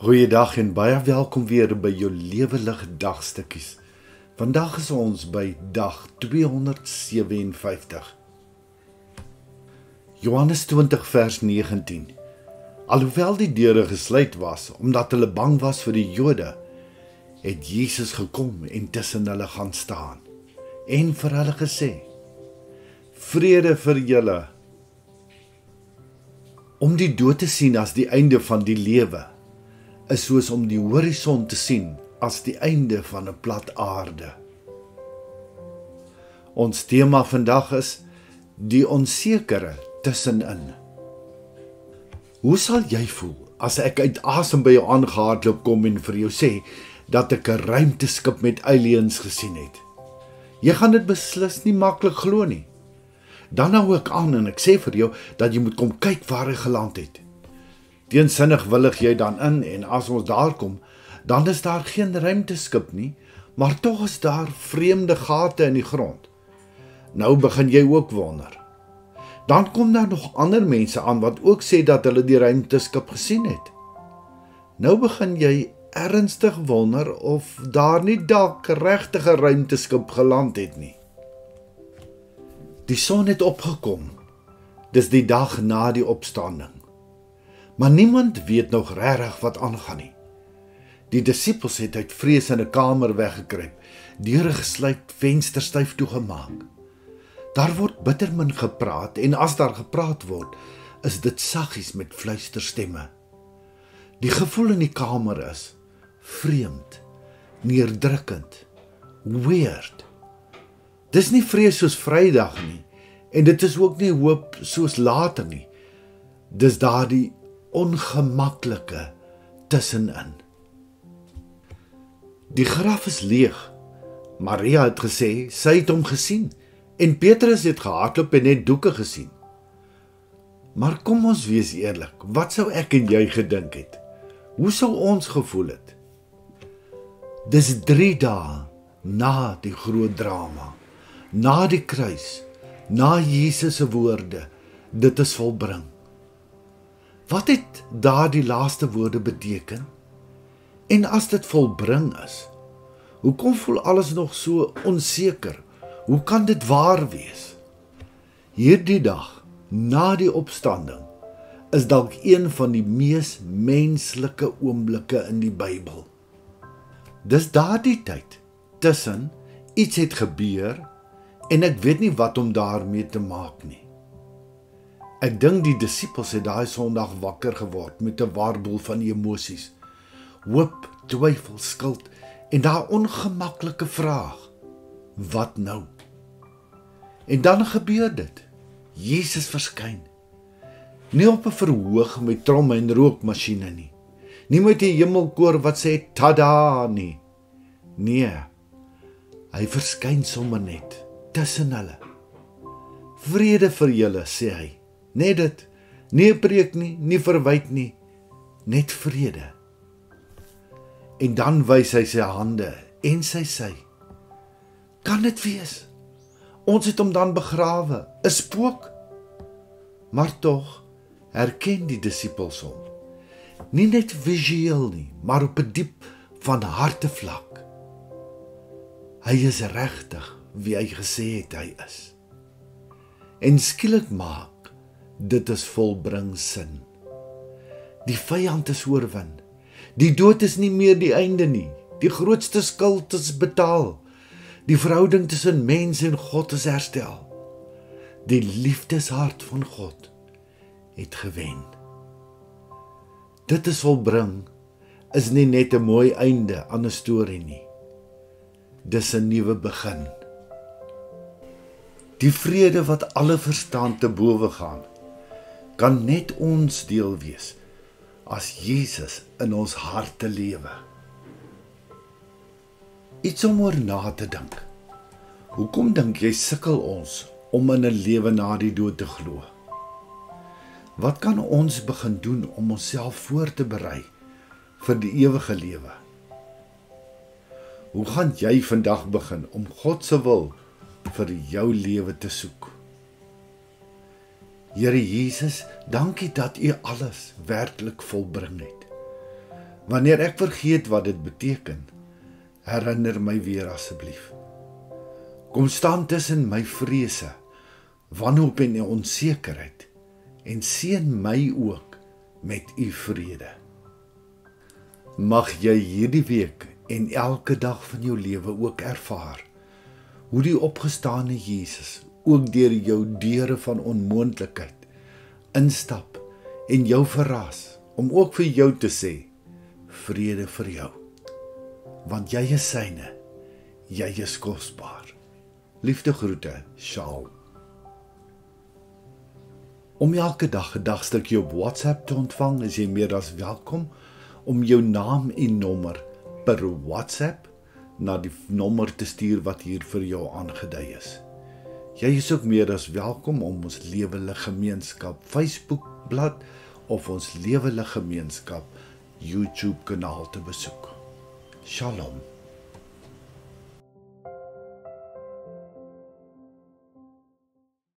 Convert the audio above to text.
Goeiedag en baie welkom weer by jou Lewelig dagstukkies. Vandag is ons by dag 257. Johannes 20 vers 19. Alhoewel die deure gesluit was, omdat hulle bang was vir die Jode, het Jesus gekom en tussen hulle gaan staan en vir hulle gesê: Vrede vir julle. Om die dood te sien as die einde van die lewe, is soos om die horison te sien as die einde van 'n plat aarde. Ons tema vandag is die onsekere tussenin. Hoe sal jy voel as ek uit asem by jou aangehardloop kom en vir jou sê dat ek 'n ruimteskip met aliens gesien het? Jy gaan dit beslis nie maklik glo nie. Dan hou ek aan en ek sê vir jou dat jy moet kom kyk waar hy geland het. Teensinnig willig jy dan in en as ons daar kom, dan is daar geen ruimteskip nie, maar tog is daar vreemde gate in die grond. Nou begin jy ook wonder. Dan kom daar nog ander mense aan wat ook sê dat hulle die ruimteskip gesien het. Nou begin jy ernstig wonder of daar nie dalk regtig 'n ruimteskip geland het nie. Die son het opgekom. Dis die dag na die opstanding. Maar niemand weet nog regtig wat aangaan nie. Die disippels het uit vrees in 'n kamer weggekruip, deure gesluit, vensters styf toegemaak. Daar word bittermin gepraat en as daar gepraat word, is dit saggies met fluisterstemme. Die gevoel in die kamer is vreemd, neerdrukkend, weird. Dis nie vrees soos Vrydag nie en dit is ook nie hoop soos later nie. Dis daardie ongemaklike tussenin. Die graf is leeg. Maria het gesê sy het hom gesien en Petrus het gehardloop en net doeke gesien. Maar kom ons wees eerlik, wat sou ek en jy gedink het? Hoe sou ons gevoel het? Dis 3 dae na die groot drama, na die kruis, na Jesus se woorde, dit is volbring. Wat het daardie laaste woorde beteken? En as dit volbring is, hoekom voel alles nog so onseker? Hoe kan dit waar wees? Hierdie dag, na die opstanding, is dalk een van die mees menslike oomblikke in die Bybel. Dis daardie tyd, tussen iets het gebeur, en ek weet nie wat om daarmee te maak nie. Ek dink die disippels het daai Sondag wakker geword met 'n warboel van emosies, hoop, twyfel, skuld en daai ongemaklike vraag: wat nou? En dan gebeur dit. Jesus verskyn. Nie op 'n verhoog met tromme en rookmasjiene nie. Nie met die hemelkoor wat sê tada nie. Nee. Hy verskyn sommer net tussen hulle. Vrede vir julle, sê hy. Net dit, nie 'n preek nie, nie verwyd nie, net vrede. En dan wys hy sy hande en sy sy. Kan dit wees? Ons het hom dan begrawe, 'n spook. Maar tog herken die disippels hom. Nie net visueel nie, maar op 'n diep van harte vlak. Hy is regtig wie hy gesê het hy is. En skielik maak dit is volbring sin. Die vyand is oorwin. Die dood is nie meer die einde nie. Die grootste skuld is betaal. Die verhouding tussen mens en God is herstel. Die liefdeshart van God het gewen. Dit is volbring is nie net 'n mooi einde aan 'n storie nie. Dis 'n nuwe begin. Die vrede wat alle verstand te bowe gaan, kan net ons deel wees as Jesus in ons harte lewe. Iets om oor na te dink. Hoekom dink jy sukkel ons om in 'n lewe na die dood te glo? Wat kan ons begin doen om onsself voor te berei vir die ewige lewe? Hoe gaan jy vandag begin om God se wil vir jou lewe te soek? Here Jesus, dankie dat U alles werklik volbring het. Wanneer ek vergeet wat dit beteken, herinner my weer asseblief. Kom staan tussen my vrese, wanhoop en onsekerheid, en seën my ook met u vrede. Mag jy hierdie week en elke dag van jou lewe ook ervaar hoe die opgestane Jesus ook deur jou deure van onmoontlikheid instap en jou verras om ook vir jou te sê, vrede vir jou. Want jy is syne, jy is kosbaar. Liefde groete, Shalom. Om elke dag 'n dagstukkie op WhatsApp te ontvang, is jy meer as welkom om jou naam en nommer per WhatsApp na die nommer te stuur wat hier vir jou aangedui is. Jy is ook meer as welkom om ons Lewende Gemeenskap Facebookblad of ons Lewende Gemeenskap YouTube kanaal te besoek. Shalom.